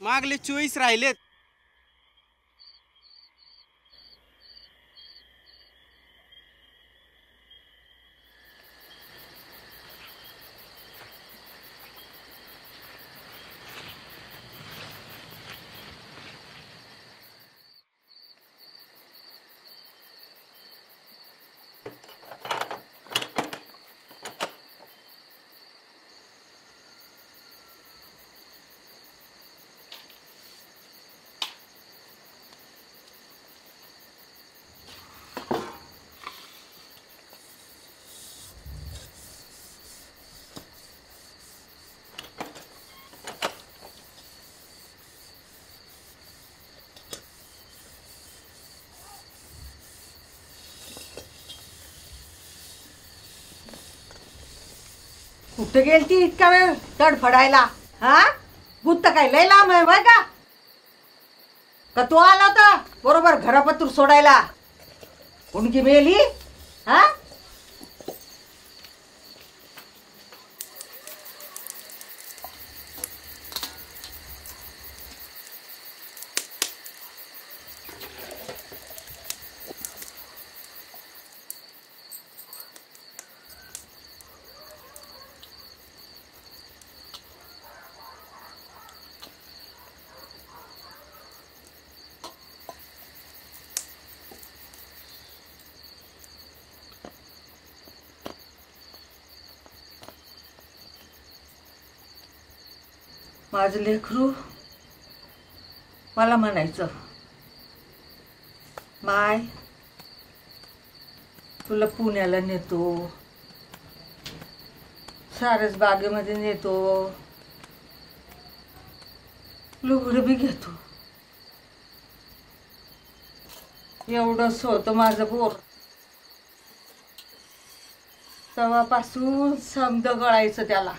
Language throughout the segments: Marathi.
मागले 24 राहिलेत. कुठे गेलती इतका वेळ तडफडायला? हा गुत्त काय लय लांब आहे बघ का तू आला होता बरोबर घरापतूर सोडायला? कुणकी मेली? हा माझं लेकरू मला म्हणायचं, माय तुला पुण्याला नेतो, सारस बागेमध्ये नेतो, लुगडं बी घेतो. एवढंच होतं माझं बोर. तेव्हापासून समद गळायचं त्याला.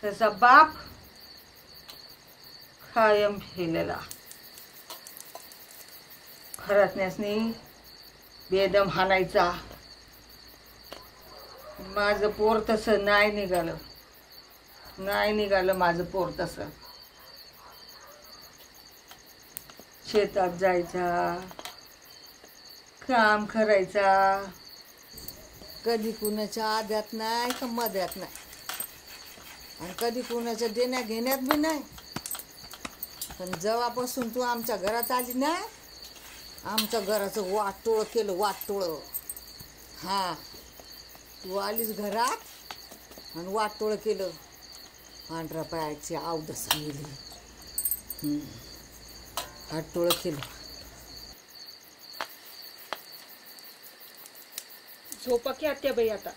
त्याचा बाप कायम फिरलेला. खरातण्यासनी बेदम हाणायचा. माझं पोर तसं नाही निघालं. नाही निघालं माझं पोर तसं. शेतात जायचा, काम करायचा. कधी कुणाच्या आद्यात नाही का मध्यात नाही, आणि कधी कुणाच्या देण्या घेण्यात बी नाही. पण जेव्हापासून तू आमच्या घरात आली ना, आमच्या घराचं वाटोळं केलं, वाटोळं. हां, तू आलीस घरात आणि वाटोळं केलं. पांढऱ्या पायाची अवदस गेली, वाटोळं केलं. झोपा की आत्याबाई आता.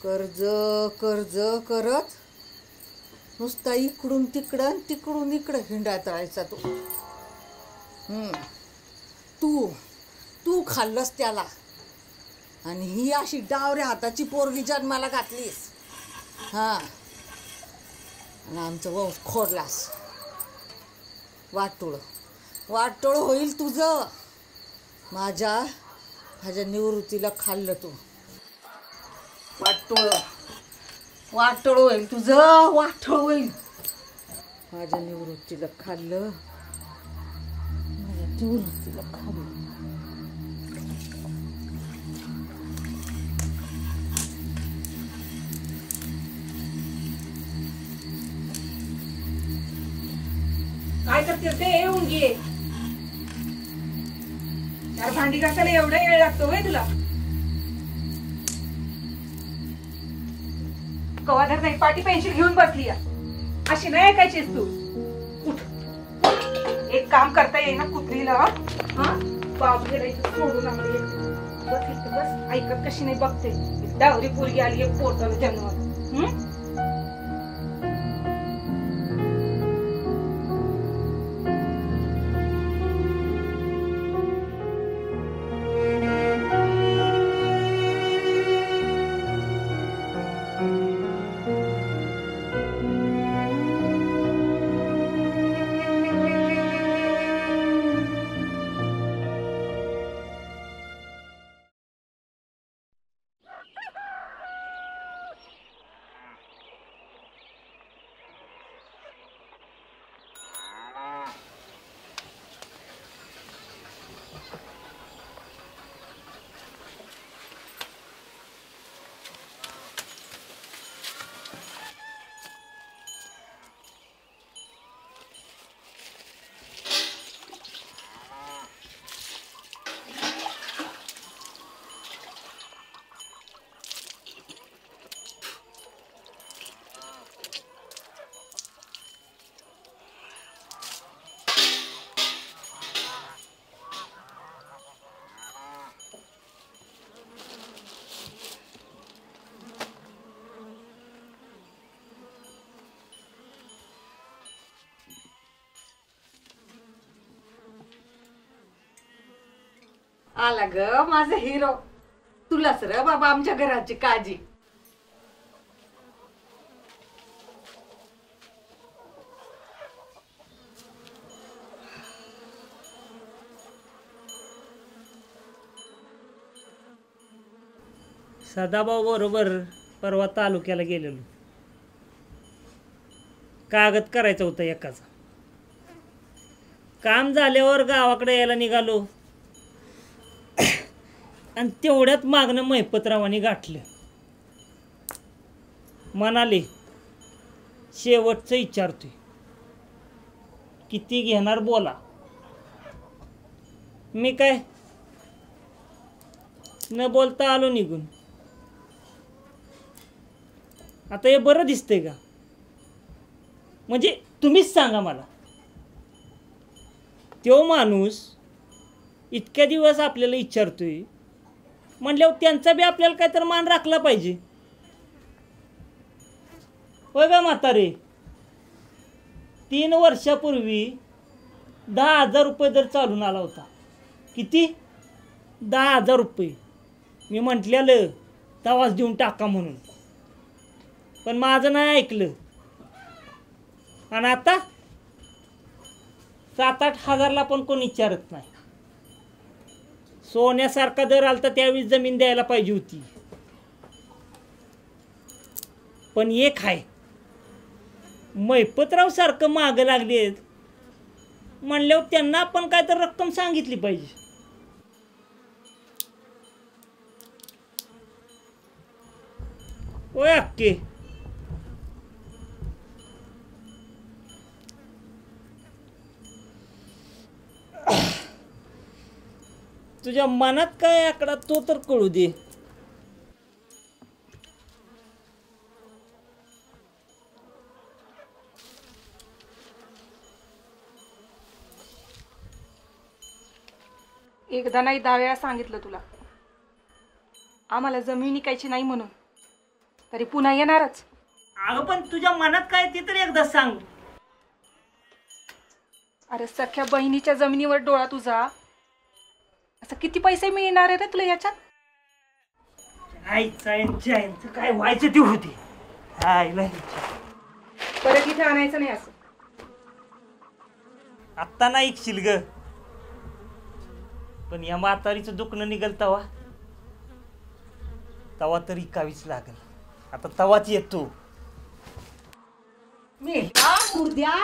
कर्ज कर्ज करत नुसता इकडून तिकडं तिकडून इकडं हिंडायत राहायचा तू. तू तू खाल्लंस त्याला, आणि ही अशी डावऱ्या हाताची पोरगी जन्माला घातलीस. हां, आणि आमचं वंश खोडलास. वाटोळं वाटोळं होईल तुझं. माझ्या निवृत्तीला खाल्लं तू. वाटोळं वाटोळं होईल तुझं. वाटोळं होईल. माझ्या निवृत्तीला खाल्लं. माझ्या निवृत्तीला खाल्लं. काय करते ते? येऊन घे. यार भांडी घासायला एवढा वेळ लागतो होय तुला? कवाधर नाही पाटी पेन्सिल घेऊन बसली या. अशी नाही ऐकायचीस तू. उठ. एक काम करता येईना कुत्रीला. हा बाप गेला सोडून लागले. बस इथं बस. ऐकत कशी नाही बघते. डावरी पोरगी आली आहे पोटाला जन्माला. आला ग माझा हिरो. तुलाच र बाबा आमच्या घराची काळजी. सदाभाऊ बरोबर परवा तालुक्याला गेलेलो. कागद करायचा होता एकाचा. काम झाल्यावर गावाकडे यायला निघालो आणि तेवढ्यात मागणं महिपतरावांनी गाठलं. म्हणाले शेवटचं विचारतोय, किती घेणार बोला. मी काय न बोलता आलो निघून. आता हे बरं दिसतंय का? म्हणजे तुम्हीच सांगा मला. तो माणूस इतक्या दिवस आपल्याला विचारतोय म्हणल्यावर त्यांचा बी आपल्याला काय तर मान राखला पाहिजे. होय का म्हातारे? 3 वर्षापूर्वी 10,000 रुपये दर चालून आला होता. किती? 10,000 रुपये. मी म्हटलेलं तवाच देऊन टाका म्हणून, पण माझं नाही ऐकलं. आणि आता 7-8 हजारला पण कोण विचारत नाही. सोन्यासारखा दर आला तर त्यावेळी जमीन द्यायला पाहिजे होती. पण एक आहे, महिपतराव सारखं मागं लागलेत म्हणल्यावर त्यांना आपण काय तर रक्कम सांगितली पाहिजे. ओय अक्के, तुझ्या मनात काय आकडा तो तर कळू दे. एकदा नाही 10 वेळा सांगितलं तुला आम्हाला जमीन विकायची नाही म्हणून, तरी पुन्हा येणारच. अगं पण तुझ्या मनात काय ते तर एकदा सांग. अरे सख्या बहिणीच्या जमिनीवर डोळा तुझा. असं किती पैसे मिळणार आहे रे तुला याच्यात? आईचं काय व्हायचं ते होते. आईला परत इथे आणायचं नाही असं. आत्ता नाही ऐकशील ग, पण या म्हातारीचं दुखणं निघल तवा तरी कावीच लागल. आता तवाच येतो. मेला मुर्द्या,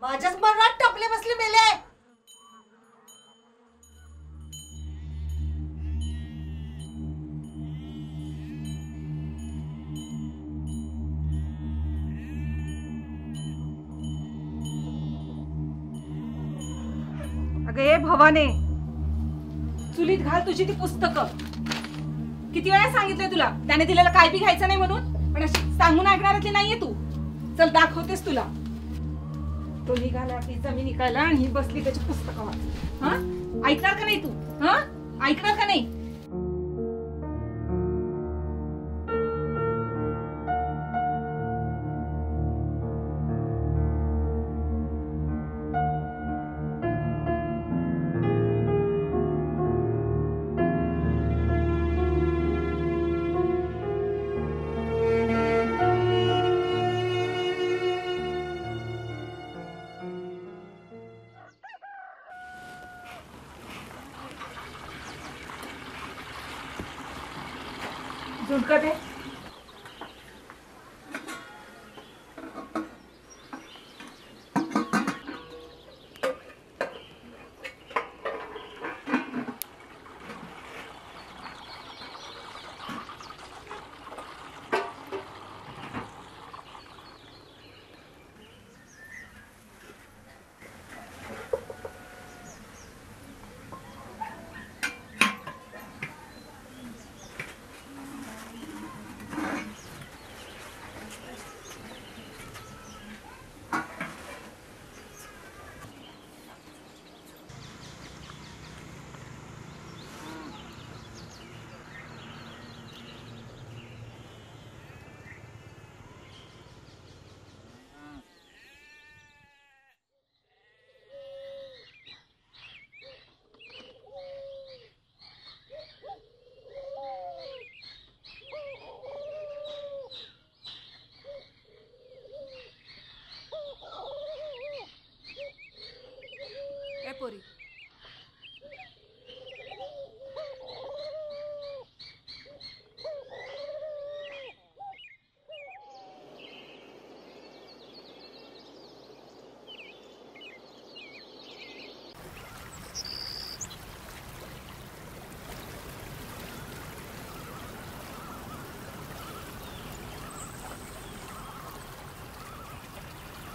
माझ्याच मनात टपले बसले मेले. अगं हे भवाने, चुलीत घाल तुझी ती पुस्तकं. किती वेळा सांगितलंय तुला त्याने दिलेलं काय बी घ्यायचं नाही म्हणून, पण अशी सांगून ऐकणारातली नाहीये तू. चल दाखवतेस तुला. तो निघाला ती जमीन विकायला आणि ही बसली त्याची पुस्तकं वाचत. हा, ऐकणार का नाही तू? हा, ऐकणार का नाही? झुणका दे.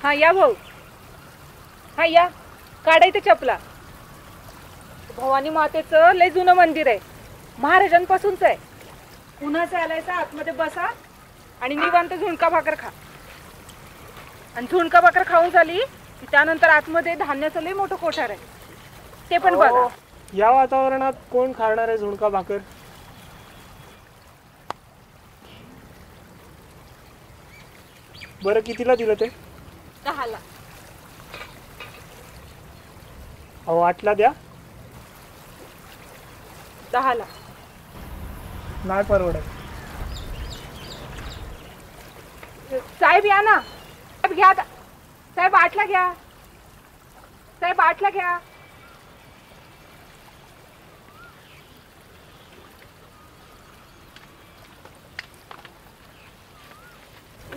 हा या भाऊ, हा या, काढायचं चपला. भवानी मातेचं लय जुनं मंदिर आहे, महाराजांपासूनच आहे. उन्हाचं आलायचं आतमध्ये बसा आणि निवांत झुणका भाकर खा. आणि झुणका भाकर खाऊन झाली की त्यानंतर आतमध्ये धान्याचं लय मोठं कोठार आहे, ते पण बघा. या वातावरणात कोण खाणार आहे झुणका भाकर? बरं कितीला दिलं ते? 10ला. अहो 8ला द्या. 10ला नाही परवडत. साहेब या ना, साहेब घ्या आता. साहेब 8ला घ्या, साहेब 8ला घ्या.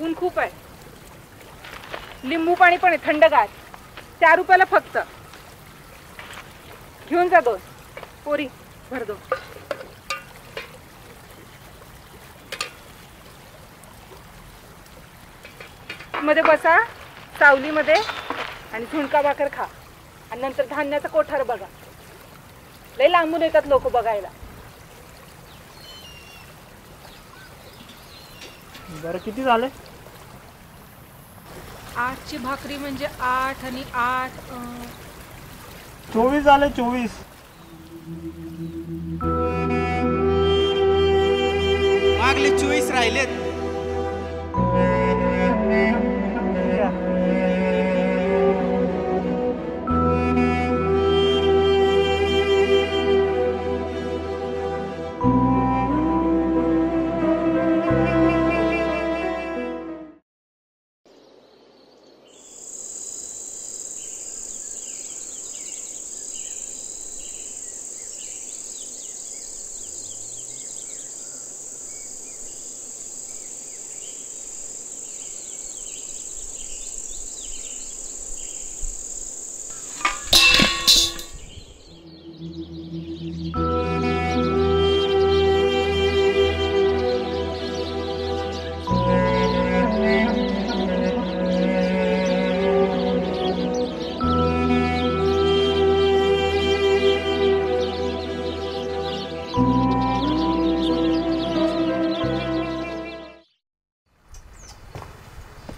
ऊन खूप आहे, लिंबू पाणी पण आहे थंडगार. 4 रुपयाला फक्त. घेऊन जा 2 पोरी, भर 2. मध्ये बसा सावलीमध्ये आणि झुणका भाकर खा. आणि नंतर धान्याचा कोठार बघा. लय लांबून येतात लोक बघायला. बरं किती झाले? 8ची भाकरी म्हणजे 8 आणि 8 24 झाले. 24. मागले 24 राहिलेत.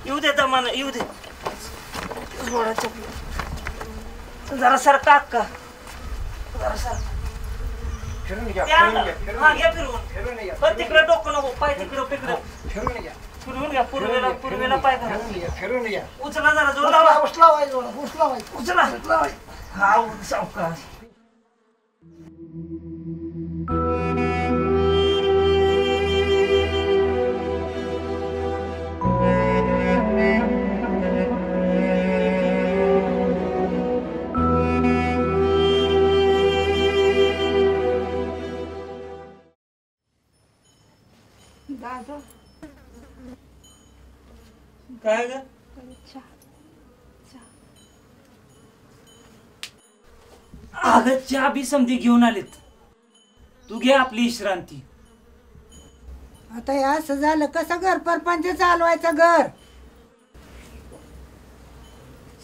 येऊ दे दमानं, येऊ दे. जरा सरका अक्का, जरा सरका. हा घ्या फिरवून. पण तिकडे डोकं नको, पाय तिकडं तिकडं फिरवून घ्या. पूर्वेला पाय घाला. उचला जरा जोर लावा. उचला. हा सावकाश. काय ग? अगं चहा बी समधी घेऊन आलेत. तू घे आपली विश्रांती. आता हे असं झालं कसं घर परपंच चालवायचं घर?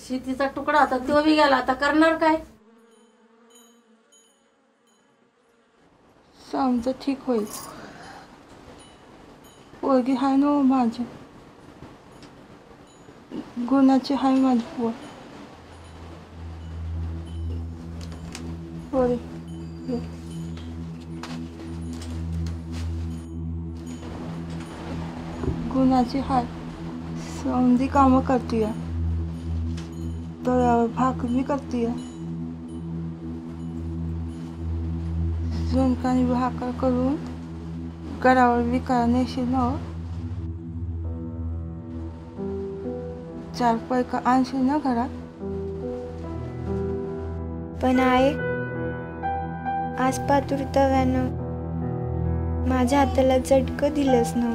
शेतीचा तुकडा होता तो बी गेला, आता करणार काय? समजा ठीक होईल. पोरगी हाय ना माझी, गुणाची हाय माझी पोर. पोरी गुणाची हाय, समधी कामं करतीय, तळ्यावर भाकरी करतीय, झुणकानी भाकर करून घरावर विकायला नेशील ना. 4 पैका आणशील ना घरात. पण आहे आज पातूर तव्यानं माझ्या हाताला चटकं दिलंच ना.